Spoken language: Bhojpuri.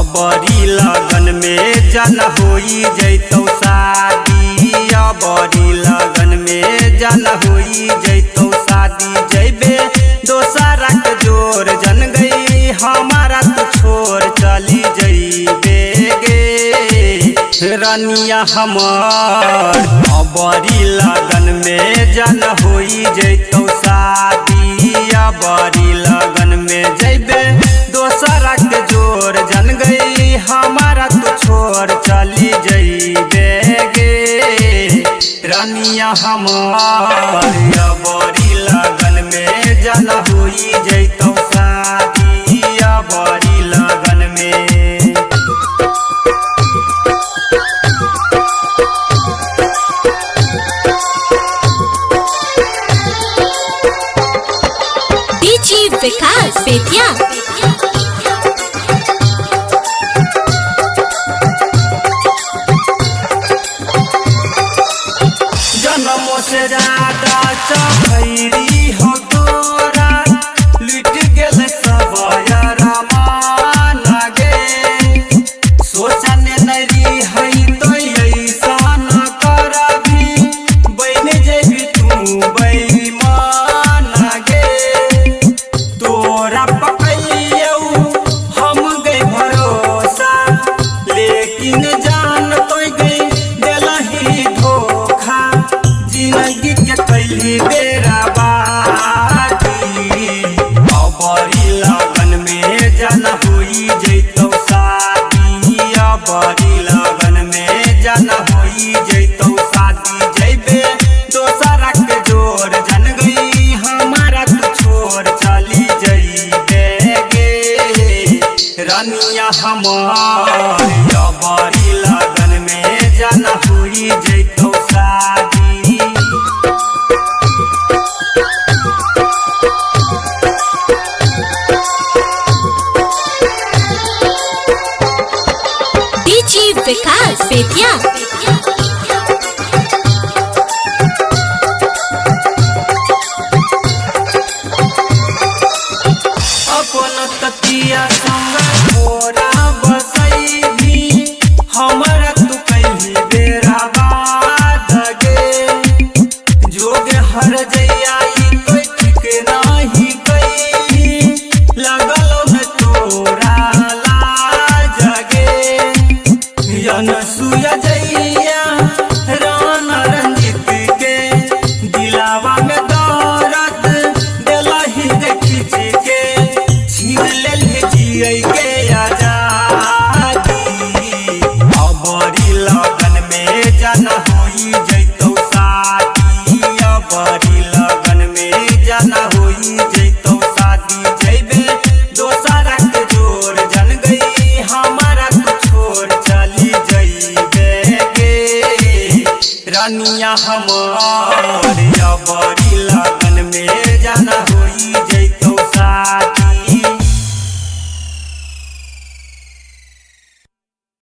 बड़ी लगन में जन होई जैतौ शादी, बड़ी लगन में जन होई जैतौ शादी। जैबे दोसरा के जोर जन गई हमारा तू छोड़ चली जैबे गे रनिया हमार। बड़ी लगन में जन होई जैतौ शादी, बड़ी लगन में जैबे दोसरा के जोर जन गई हमारा तू छोड़ चली जैबे गे रनिया हमार। बड़ी लगन में जन होई जैतौ शादी, बड़ी लगन में। डीजे विकास बेतिया। जन्मों से ज्यादा चखैरी हो तोरा, लुट गेल सब अरमान गे। सोचने नहीं है तो ऐसन करबी, बन जेबी तू बेईमान गे। तोरा पकैयौ हम गई भरोसा, लेकिन जान तो गई दिलही धोखा। जिंदगी के कैली बेरा बाकी, बड़ी लगन में जन होई जैतौ शादी, बड़ी लगन में जन होई जैतौ शादी। जैबे दोसरा के जोर जन गई हमारा तू छोड़ चली जैबे गे रनिया हमार। बड़ी लगन में जन होई जैतौ शादी। डीजे विकास बेतिया। अपन ततिया संग मोरा बसैबी, हमरा तू कैली बेरा बाद गे। जोगे हर जइया कोई ठीक नहीं कैली, लगल में तोरा लाज गे। अनसुया जइया रान रंजित के, दिलावा में दर्द दिलही गे खींच के। छीन लेलही जियै के आजादी, बड़ी लगन में जन होई जैतौ शादी, बड़ी लगन में जन होई जैतौ शादी। जैबे दोसरा के जोर जन गई हमारा तू छोड़ चली जैबे गे रनिया हमार। बड़ी लगन में जन